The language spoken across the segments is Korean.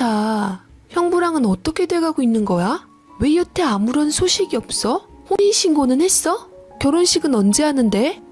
좋다. 형부랑은 어떻게 돼가고 있는 거야? 왜 여태 아무런 소식이 없어? 혼인신고는 했어? 결혼식은 언제 하는데?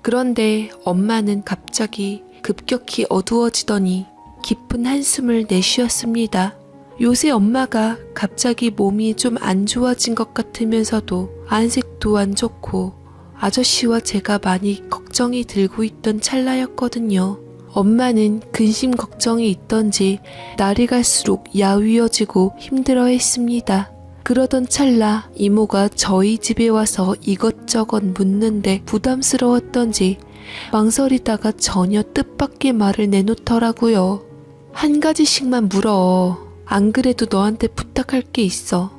그런데 엄마는 갑자기 급격히 어두워지더니 깊은 한숨을 내쉬었습니다. 요새 엄마가 갑자기 몸이 좀 안 좋아진 것 같으면서도 안색도 안 좋고 아저씨와 제가 많이 걱정이 들고 있던 찰나였거든요. 엄마는 근심 걱정이 있던지 날이 갈수록 야위어지고 힘들어했습니다. 그러던 찰나 이모가 저희 집에 와서 이것저것 묻는데 부담스러웠던지 망설이다가 전혀 뜻밖의 말을 내놓더라고요. 한 가지씩만 물어. 안 그래도 너한테 부탁할 게 있어.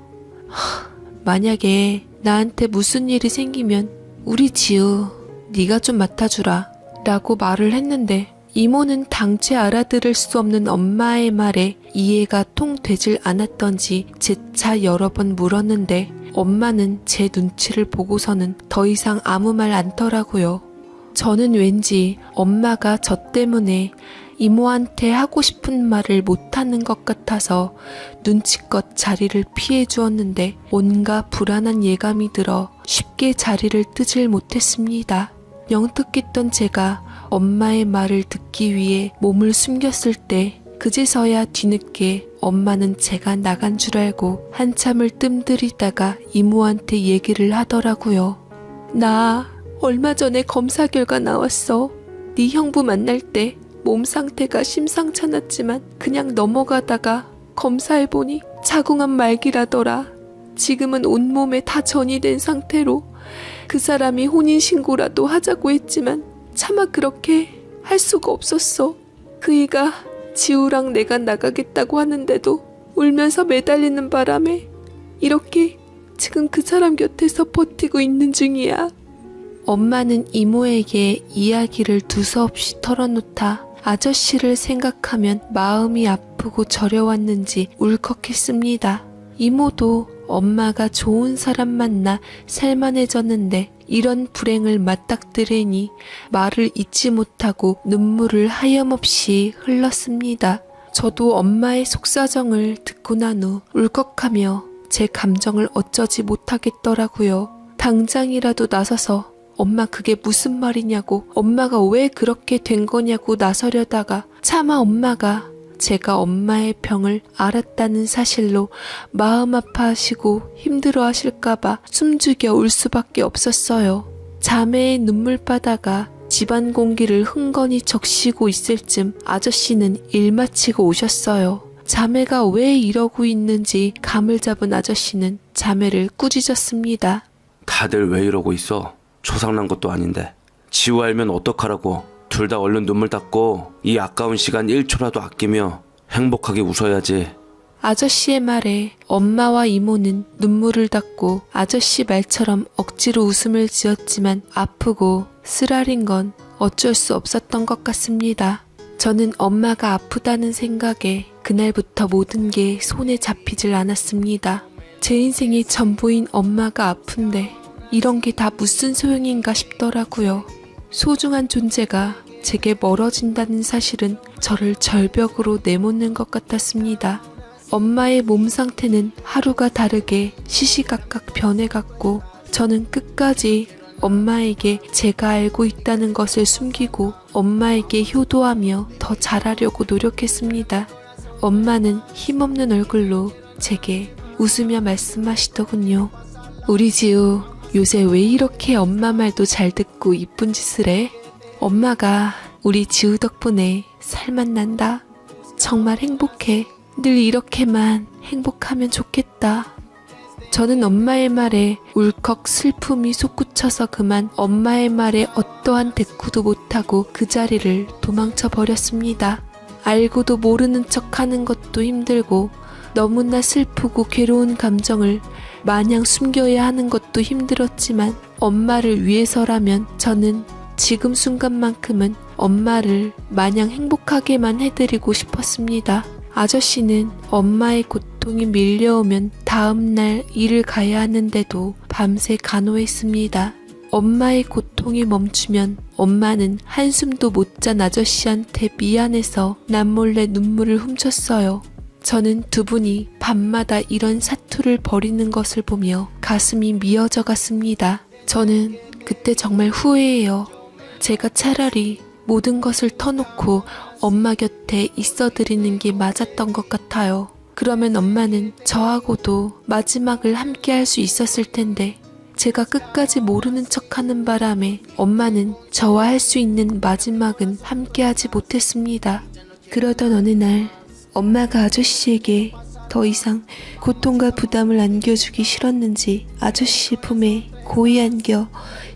만약에 나한테 무슨 일이 생기면 우리 지우 네가 좀 맡아주라 라고 말을 했는데 이모는 당최 알아들을 수 없는 엄마의 말에 이해가 통 되질 않았던지 재차 여러 번 물었는데 엄마는 제 눈치를 보고서는 더 이상 아무 말 않더라고요. 저는 왠지 엄마가 저 때문에 이모한테 하고 싶은 말을 못하는 것 같아서 눈치껏 자리를 피해 주었는데 온갖 불안한 예감이 들어 쉽게 자리를 뜨질 못했습니다. 영특했던 제가 엄마의 말을 듣기 위해 몸을 숨겼을 때 그제서야 뒤늦게 엄마는 제가 나간 줄 알고 한참을 뜸들이다가 이모한테 얘기를 하더라고요. 나 얼마 전에 검사 결과 나왔어. 네 형부 만날 때 몸 상태가 심상찮았지만 그냥 넘어가다가 검사해보니 자궁암 말기라더라. 지금은 온몸에 다 전이 된 상태로 그 사람이 혼인신고라도 하자고 했지만 차마 그렇게 할 수가 없었어. 그이가 지우랑 내가 나가겠다고 하는데도 울면서 매달리는 바람에 이렇게 지금 그 사람 곁에서 버티고 있는 중이야. 엄마는 이모에게 이야기를 두서없이 털어놓다 아저씨를 생각하면 마음이 아프고 저려왔는지 울컥했습니다. 이모도 엄마가 좋은 사람 만나 살만해졌는데 이런 불행을 맞닥뜨리니 말을 잇지 못하고 눈물을 하염없이 흘렀습니다. 저도 엄마의 속사정을 듣고 난 후 울컥하며 제 감정을 어쩌지 못하겠더라고요. 당장이라도 나서서 엄마 그게 무슨 말이냐고, 엄마가 왜 그렇게 된 거냐고 나서려다가 차마 엄마가 제가 엄마의 병을 알았다는 사실로 마음 아파하시고 힘들어하실까봐 숨죽여 울 수밖에 없었어요. 자매의 눈물바다가 집안 공기를 흥건히 적시고 있을 쯤 아저씨는 일 마치고 오셨어요. 자매가 왜 이러고 있는지 감을 잡은 아저씨는 자매를 꾸짖었습니다. 다들 왜 이러고 있어? 초상난 것도 아닌데. 지우 알면 어떡하라고. 둘 다 얼른 눈물 닦고 이 아까운 시간 1초라도 아끼며 행복하게 웃어야지. 아저씨의 말에 엄마와 이모는 눈물을 닦고 아저씨 말처럼 억지로 웃음을 지었지만 아프고 쓰라린 건 어쩔 수 없었던 것 같습니다. 저는 엄마가 아프다는 생각에 그날부터 모든 게 손에 잡히질 않았습니다. 제 인생의 전부인 엄마가 아픈데 이런 게 다 무슨 소용인가 싶더라고요. 소중한 존재가 제게 멀어진다는 사실은 저를 절벽으로 내모는 것 같았습니다. 엄마의 몸 상태는 하루가 다르게 시시각각 변해갔고 저는 끝까지 엄마에게 제가 알고 있다는 것을 숨기고 엄마에게 효도하며 더 잘하려고 노력했습니다. 엄마는 힘없는 얼굴로 제게 웃으며 말씀하시더군요. 우리 지우 요새 왜 이렇게 엄마 말도 잘 듣고 이쁜 짓을 해? 엄마가 우리 지우 덕분에 살맛 난다. 정말 행복해. 늘 이렇게만 행복하면 좋겠다. 저는 엄마의 말에 울컥 슬픔이 솟구쳐서 그만 엄마의 말에 어떠한 대꾸도 못하고 그 자리를 도망쳐 버렸습니다. 알고도 모르는 척하는 것도 힘들고 너무나 슬프고 괴로운 감정을 마냥 숨겨야 하는 것도 힘들었지만 엄마를 위해서라면 저는 지금 순간만큼은 엄마를 마냥 행복하게만 해드리고 싶었습니다. 아저씨는 엄마의 고통이 밀려오면 다음날 일을 가야 하는데도 밤새 간호했습니다. 엄마의 고통이 멈추면 엄마는 한숨도 못 잔 아저씨한테 미안해서 남몰래 눈물을 훔쳤어요. 저는 두 분이 밤마다 이런 사투를 벌이는 것을 보며 가슴이 미어져 갔습니다. 저는 그때 정말 후회해요. 제가 차라리 모든 것을 터놓고 엄마 곁에 있어드리는 게 맞았던 것 같아요. 그러면 엄마는 저하고도 마지막을 함께 할 수 있었을 텐데 제가 끝까지 모르는 척하는 바람에 엄마는 저와 할 수 있는 마지막은 함께하지 못했습니다. 그러던 어느 날 엄마가 아저씨에게 더 이상 고통과 부담을 안겨주기 싫었는지 아저씨 품에 고이 안겨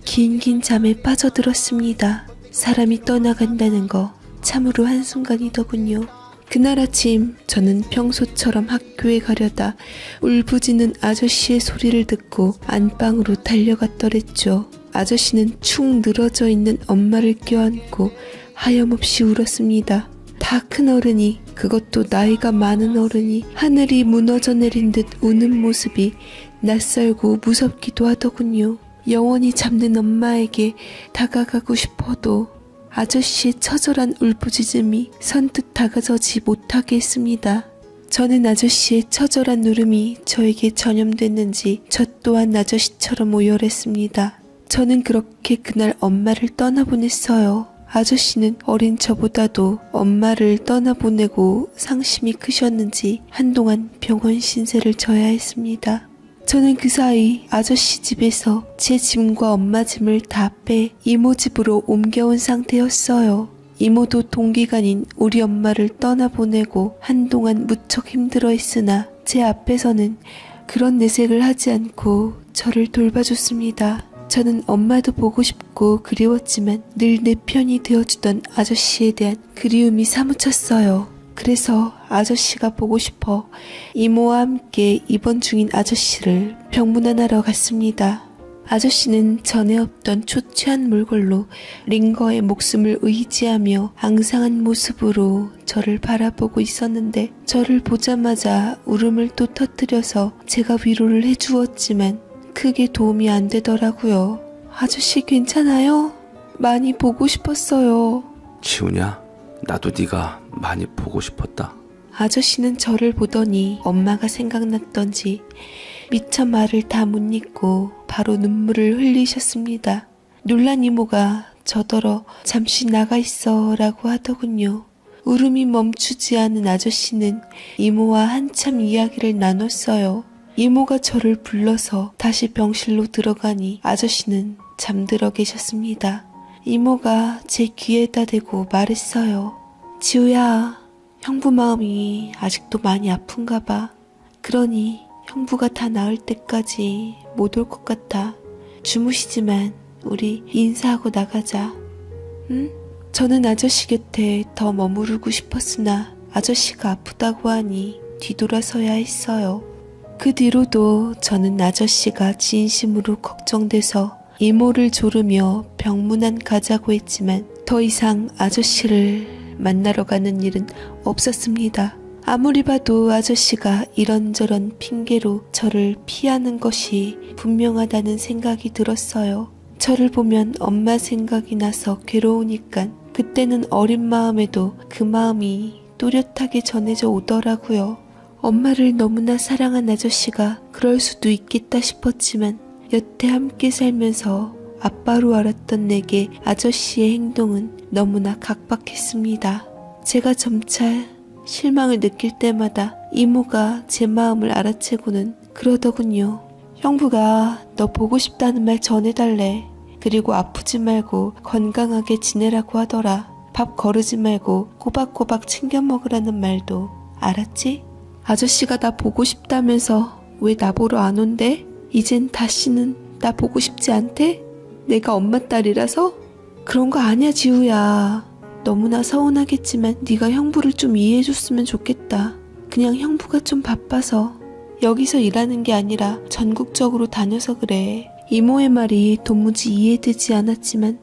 긴긴 잠에 빠져들었습니다. 사람이 떠나간다는 거 참으로 한순간이더군요. 그날 아침 저는 평소처럼 학교에 가려다 울부짖는 아저씨의 소리를 듣고 안방으로 달려갔더랬죠. 아저씨는 축 늘어져 있는 엄마를 껴안고 하염없이 울었습니다. 다 큰 어른이, 그것도 나이가 많은 어른이 하늘이 무너져 내린 듯 우는 모습이 낯설고 무섭기도 하더군요. 영원히 잠든 엄마에게 다가가고 싶어도 아저씨의 처절한 울부짖음이 선뜻 다가서지 못하게 했습니다. 저는 아저씨의 처절한 울음이 저에게 전염됐는지 저 또한 아저씨처럼 오열했습니다. 저는 그렇게 그날 엄마를 떠나보냈어요. 아저씨는 어린 저보다도 엄마를 떠나보내고 상심이 크셨는지 한동안 병원 신세를 져야 했습니다. 저는 그 사이 아저씨 집에서 제 짐과 엄마 짐을 다 빼 이모 집으로 옮겨온 상태였어요. 이모도 동기간인 우리 엄마를 떠나보내고 한동안 무척 힘들어했으나 제 앞에서는 그런 내색을 하지 않고 저를 돌봐줬습니다. 저는 엄마도 보고 싶고 그리웠지만 늘 내 편이 되어주던 아저씨에 대한 그리움이 사무쳤어요. 그래서 아저씨가 보고 싶어 이모와 함께 입원 중인 아저씨를 병문안하러 갔습니다. 아저씨는 전에 없던 초췌한 몰골로 링거의 목숨을 의지하며 앙상한 모습으로 저를 바라보고 있었는데 저를 보자마자 울음을 또 터뜨려서 제가 위로를 해주었지만 크게 도움이 안 되더라고요. 아저씨 괜찮아요? 많이 보고 싶었어요. 지우냐? 나도 네가 많이 보고 싶었다. 아저씨는 저를 보더니 엄마가 생각났던지 미처 말을 다 못 잇고 바로 눈물을 흘리셨습니다. 놀란 이모가 저더러 잠시 나가 있어 라고 하더군요. 울음이 멈추지 않은 아저씨는 이모와 한참 이야기를 나눴어요. 이모가 저를 불러서 다시 병실로 들어가니 아저씨는 잠들어 계셨습니다. 이모가 제 귀에다 대고 말했어요. 지우야, 형부 마음이 아직도 많이 아픈가 봐. 그러니 형부가 다 나을 때까지 못 올 것 같아. 주무시지만 우리 인사하고 나가자. 응? 저는 아저씨 곁에 더 머무르고 싶었으나 아저씨가 아프다고 하니 뒤돌아서야 했어요. 그 뒤로도 저는 아저씨가 진심으로 걱정돼서 이모를 조르며 병문안 가자고 했지만 더 이상 아저씨를 만나러 가는 일은 없었습니다. 아무리 봐도 아저씨가 이런저런 핑계로 저를 피하는 것이 분명하다는 생각이 들었어요. 저를 보면 엄마 생각이 나서 괴로우니까 그때는 어린 마음에도 그 마음이 또렷하게 전해져 오더라고요. 엄마를 너무나 사랑한 아저씨가 그럴 수도 있겠다 싶었지만 여태 함께 살면서 아빠로 알았던 내게 아저씨의 행동은 너무나 각박했습니다. 제가 점차 실망을 느낄 때마다 이모가 제 마음을 알아채고는 그러더군요. 형부가 너 보고 싶다는 말 전해달래. 그리고 아프지 말고 건강하게 지내라고 하더라. 밥 거르지 말고 꼬박꼬박 챙겨 먹으라는 말도 알았지? 아저씨가 나 보고 싶다면서 왜 나 보러 안 온대? 이젠 다시는 나 보고 싶지 않대? 내가 엄마 딸이라서? 그런 거 아니야 지우야. 너무나 서운하겠지만 네가 형부를 좀 이해해줬으면 좋겠다. 그냥 형부가 좀 바빠서 여기서 일하는 게 아니라 전국적으로 다녀서 그래. 이모의 말이 도무지 이해되지 않았지만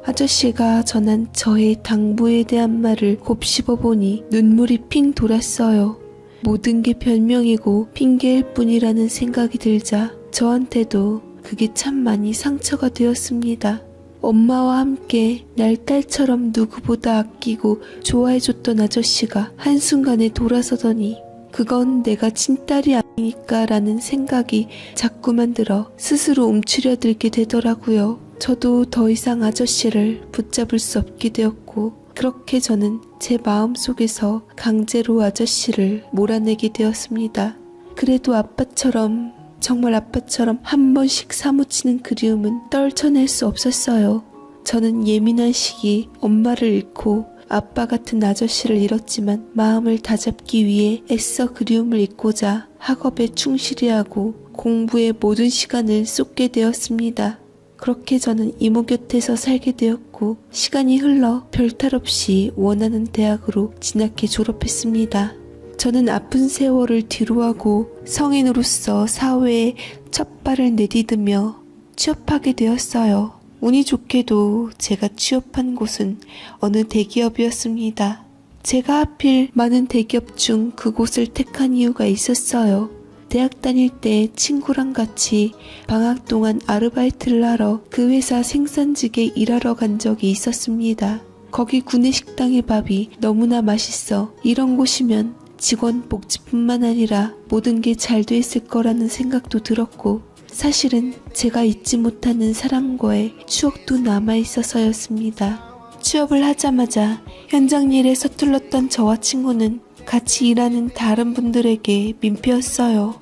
아저씨가 전한 저의 당부에 대한 말을 곱씹어보니 눈물이 핑 돌았어요. 모든 게 변명이고 핑계일 뿐이라는 생각이 들자 저한테도 그게 참 많이 상처가 되었습니다. 엄마와 함께 날 딸처럼 누구보다 아끼고 좋아해줬던 아저씨가 한순간에 돌아서더니 그건 내가 친딸이 아니니까 라는 생각이 자꾸만 들어 스스로 움츠려들게 되더라고요. 저도 더 이상 아저씨를 붙잡을 수 없게 되었고 그렇게 저는 제 마음속에서 강제로 아저씨를 몰아내게 되었습니다. 그래도 아빠처럼 정말 아빠처럼 한 번씩 사무치는 그리움은 떨쳐낼 수 없었어요. 저는 예민한 시기 엄마를 잃고 아빠 같은 아저씨를 잃었지만 마음을 다잡기 위해 애써 그리움을 잊고자 학업에 충실히 하고 공부에 모든 시간을 쏟게 되었습니다. 그렇게 저는 이모 곁에서 살게 되었고 시간이 흘러 별탈 없이 원하는 대학으로 진학해 졸업했습니다. 저는 아픈 세월을 뒤로하고 성인으로서 사회에 첫 발을 내디디며 취업하게 되었어요. 운이 좋게도 제가 취업한 곳은 어느 대기업이었습니다. 제가 하필 많은 대기업 중 그곳을 택한 이유가 있었어요. 대학 다닐 때 친구랑 같이 방학 동안 아르바이트를 하러 그 회사 생산직에 일하러 간 적이 있었습니다. 거기 구내식당의 밥이 너무나 맛있어 이런 곳이면 직원 복지뿐만 아니라 모든 게 잘 돼 있을 거라는 생각도 들었고 사실은 제가 잊지 못하는 사람과의 추억도 남아있어서였습니다. 취업을 하자마자 현장 일에 서툴렀던 저와 친구는 같이 일하는 다른 분들에게 민폐였어요.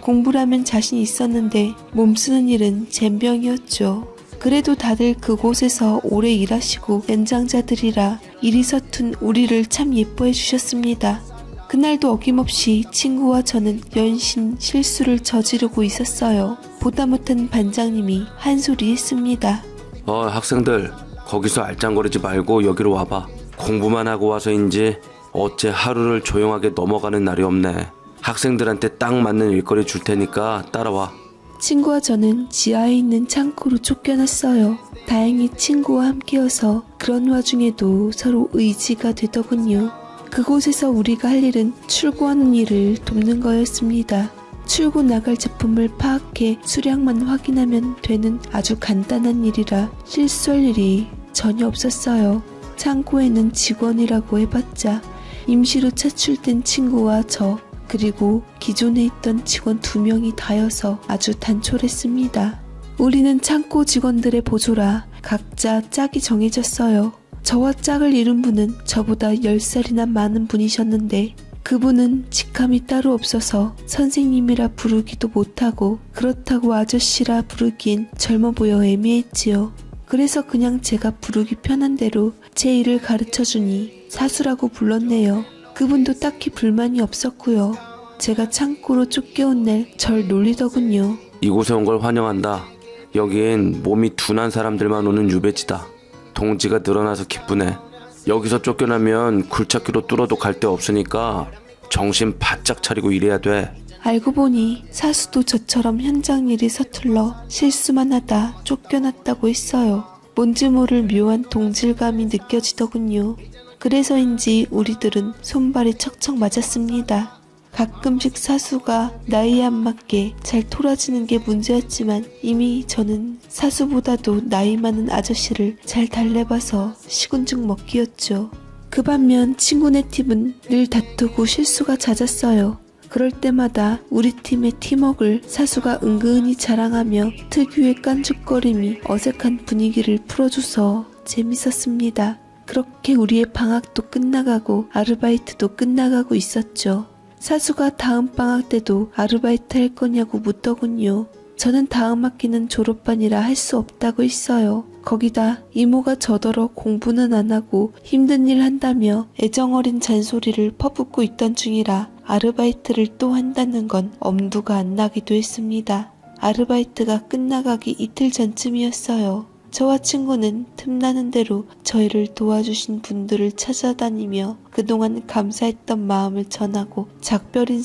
공부라면 자신 있었는데 몸쓰는 일은 젬병이었죠. 그래도 다들 그곳에서 오래 일하시고 연장자들이라 일이 서툰 우리를 참 예뻐해 주셨습니다. 그날도 어김없이 친구와 저는 연신 실수를 저지르고 있었어요. 보다 못한 반장님이 한 소리 했습니다. 학생들 거기서 알짱거리지 말고 여기로 와봐. 공부만 하고 와서인지 어째 하루를 조용하게 넘어가는 날이 없네. 학생들한테 딱 맞는 일거리 줄 테니까 따라와. 친구와 저는 지하에 있는 창고로 쫓겨났어요. 다행히 친구와 함께여서 그런 와중에도 서로 의지가 되더군요. 그곳에서 우리가 할 일은 출고하는 일을 돕는 거였습니다. 출고 나갈 제품을 파악해 수량만 확인하면 되는 아주 간단한 일이라 실수할 일이 전혀 없었어요. 창고에는 직원이라고 해봤자 임시로 차출된 친구와 저 그리고 기존에 있던 직원 2명이 다여서 아주 단촐했습니다. 우리는 창고 직원들의 보조라 각자 짝이 정해졌어요. 저와 짝을 이룬 분은 저보다 10살이나 많은 분이셨는데 그분은 직함이 따로 없어서 선생님이라 부르기도 못하고 그렇다고 아저씨라 부르기엔 젊어 보여 애매했지요. 그래서 그냥 제가 부르기 편한 대로 제 일을 가르쳐주니 사수라고 불렀네요. 그분도 딱히 불만이 없었고요. 제가 창고로 쫓겨온 날 절 놀리더군요. 이곳에 온 걸 환영한다. 여긴 몸이 둔한 사람들만 오는 유배지다. 동지가 늘어나서 기쁘네. 여기서 쫓겨나면 굴착기로 뚫어도 갈 데 없으니까 정신 바짝 차리고 일해야 돼. 알고 보니 사수도 저처럼 현장 일이 서툴러 실수만 하다 쫓겨났다고 했어요. 뭔지 모를 묘한 동질감이 느껴지더군요. 그래서인지 우리들은 손발이 척척 맞았습니다. 가끔씩 사수가 나이에 안 맞게 잘 토라지는 게 문제였지만 이미 저는 사수보다도 나이 많은 아저씨를 잘 달래봐서 시군죽 먹기였죠. 그 반면 친구네 팀은 늘 다투고 실수가 잦았어요. 그럴 때마다 우리 팀의 팀워크를 사수가 은근히 자랑하며 특유의 깐죽거림이 어색한 분위기를 풀어줘서 재밌었습니다. 그렇게 우리의 방학도 끝나가고 아르바이트도 끝나가고 있었죠. 사수가 다음 방학 때도 아르바이트 할 거냐고 묻더군요. 저는 다음 학기는 졸업반이라 할 수 없다고 했어요. 거기다 이모가 저더러 공부는 안 하고 힘든 일 한다며 애정어린 잔소리를 퍼붓고 있던 중이라 아르바이트를 또 한다는 건 엄두가 안 나기도 했습니다. 아르바이트가 끝나가기 이틀 전쯤이었어요. 저와 친구는 틈나는 대로 저희를 도와주신 분들을 찾아다니며 그동안 감사했던 마음을 전하고 작별 인사